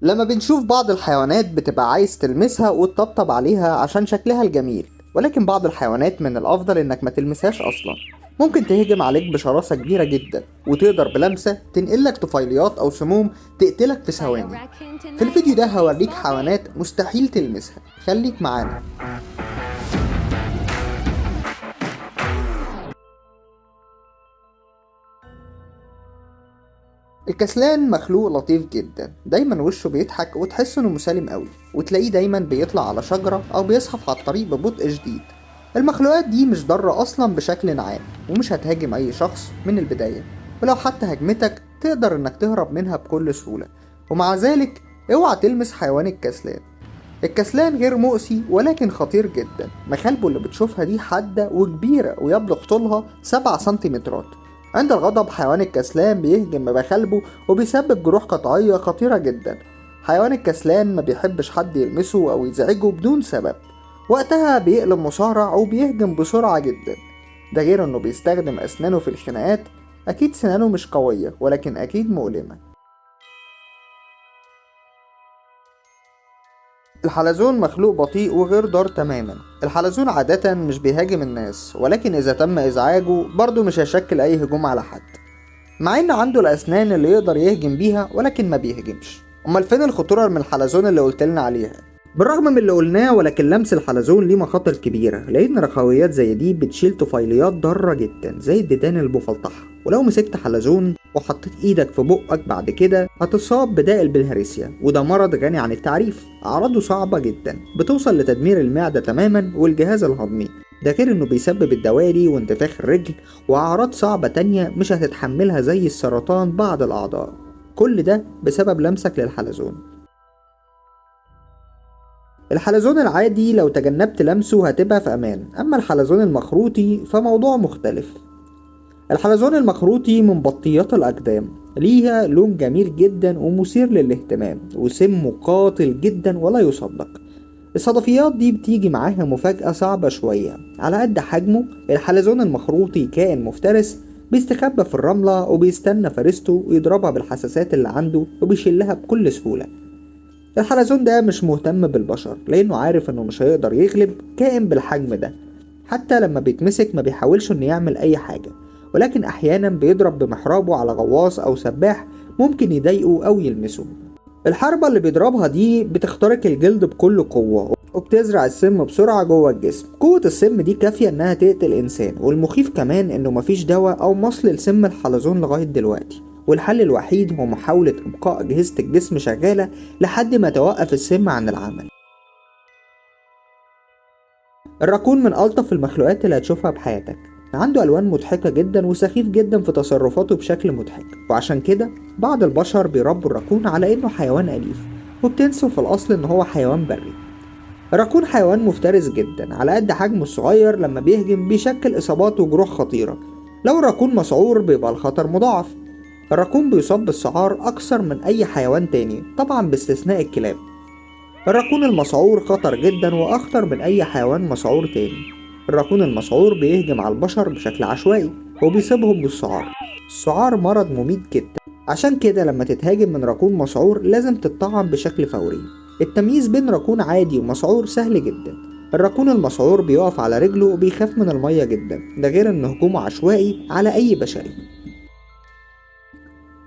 لما بنشوف بعض الحيوانات بتبقى عايز تلمسها وتطبطب عليها عشان شكلها الجميل، ولكن بعض الحيوانات من الأفضل إنك ما تلمسهاش أصلا. ممكن تهجم عليك بشراسة كبيرة جدا، وتقدر بلمسة تنقلك طفيليات أو سموم تقتلك في ثواني. في الفيديو ده هوريك حيوانات مستحيل تلمسها، خليك معانا. الكسلان مخلوق لطيف جدا، دايما وشه بيضحك وتحس انه مسالم قوي، وتلاقيه دايما بيطلع على شجرة او بيزحف على الطريق ببطء شديد. المخلوقات دي مش ضارة اصلا بشكل عام، ومش هتهاجم اي شخص من البداية، ولو حتى هجمتك تقدر انك تهرب منها بكل سهولة. ومع ذلك اوعى تلمس حيوان الكسلان. الكسلان غير مؤذي ولكن خطير جدا. مخالبه اللي بتشوفها دي حادة وكبيرة ويبلغ طولها 7 سنتيمترات. عند الغضب حيوان الكسلان بيهجم بمخالبه وبيسبب جروح قطعية خطيرة جدا. حيوان الكسلان ما بيحبش حد يلمسه أو يزعجه بدون سبب، وقتها بيقلب مصارع وبيهجم بسرعة جدا. ده غير انه بيستخدم أسنانه في الخناقات. أكيد سنانه مش قوية ولكن أكيد مؤلمة. الحلزون مخلوق بطيء وغير ضار تماما. الحلزون عادة مش بيهاجم الناس، ولكن إذا تم إزعاجه برضه مش هيشكل أي هجوم على حد، مع إن عنده الأسنان اللي يقدر يهجم بيها ولكن ما بيهجمش. أمال فين الخطورة من الحلزون اللي قلتلنا عليها؟ بالرغم من اللي قلناه، ولكن لمس الحلزون ليه مخاطر كبيرة، لأن رخويات زي دي بتشيل طفيليات ضارة جدا زي الديدان المفلطحة. ولو مسكت حلزون وحطيت ايدك في بقك بعد كده هتصاب بداء البلهارسيا، وده مرض غني عن التعريف. أعراضه صعبة جدا، بتوصل لتدمير المعدة تماما والجهاز الهضمي. ده غير انه بيسبب الدوالي وانتفاخ الرجل واعراض صعبة تانية مش هتتحملها زي السرطان بعض الاعضاء. كل ده بسبب لمسك للحلزون. الحلزون العادي لو تجنبت لمسه هتبقى في امان، اما الحلزون المخروطي فموضوع مختلف. الحلزون المخروطي من بطيات الاقدام، ليها لون جميل جدا ومثير للاهتمام، وسمه قاتل جدا ولا يصدق. الصدفيات دي بتيجي معاها مفاجأة صعبة شوية. على قد حجمه الحلزون المخروطي كائن مفترس، بيستخبى في الرملة وبيستنى فريسته ويضربها بالحساسات اللي عنده وبيشلها بكل سهولة. الحلزون ده مش مهتم بالبشر، لأنه عارف إنه مش هيقدر يغلب كائن بالحجم ده. حتى لما بيتمسك ما بيحاولش إنه يعمل أي حاجة، ولكن أحيانا بيضرب بمحرابه على غواص أو سباح ممكن يضايقه أو يلمسه. الحربة اللي بيضربها دي بتخترق الجلد بكل قوة، وبتزرع السم بسرعة جوه الجسم. قوة السم دي كافية إنها تقتل إنسان، والمخيف كمان إنه مفيش دواء أو مصل لسم الحلزون لغاية دلوقتي، والحل الوحيد هو محاولة إبقاء أجهزة الجسم شغالة لحد ما توقف السم عن العمل. الراكون من ألطف المخلوقات اللي هتشوفها بحياتك. عنده ألوان مضحكة جدا وسخيف جدا في تصرفاته بشكل مضحك، وعشان كده بعض البشر بيربوا الراكون على إنه حيوان أليف، وبتنسوا في الأصل إن هو حيوان بري. الراكون حيوان مفترس جدا. على قد حجمه الصغير لما بيهجم بيشكل إصابات وجروح خطيرة. لو الراكون مسعور بيبقى الخطر مضاعف. الراكون بيصاب بالسعار أكثر من أي حيوان تاني، طبعا باستثناء الكلاب. الراكون المسعور خطر جدا وأخطر من أي حيوان مسعور تاني. الراكون المسعور بيهجم على البشر بشكل عشوائي وبيصيبهم بالسعار. السعار مرض مميت جدا، عشان كده لما تتهاجم من راكون مسعور لازم تتطعم بشكل فوري. التمييز بين راكون عادي ومسعور سهل جدا. الراكون المسعور بيقف على رجله وبيخاف من المية جدا، ده غير ان هجومه عشوائي على اي بشري.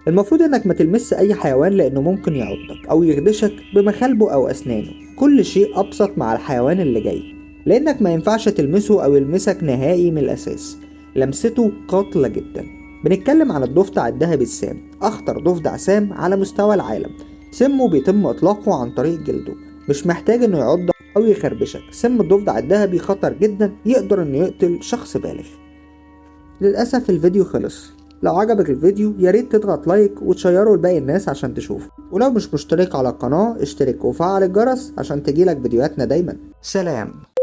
المفروض انك ما تلمس اي حيوان لانه ممكن يعضك او يخدشك بمخالبه او اسنانه. كل شيء ابسط مع الحيوان اللي جاي، لانك ما ينفعش تلمسه او يلمسك نهائي من الاساس. لمسته قاتلة جدا. بنتكلم عن الضفدع الذهبي السام، اخطر ضفدع سام على مستوى العالم. سمه بيتم اطلاقه عن طريق جلده، مش محتاج انه يعضك او يخربشك. سم الضفدع الذهبي خطر جدا، يقدر انه يقتل شخص بالغ. للاسف الفيديو خلص. لو عجبك الفيديو ياريت تضغط لايك وتشيره لباقي الناس عشان تشوفه، ولو مش مشترك على القناة اشترك وفعل الجرس عشان تجيلك فيديوهاتنا دايما. سلام.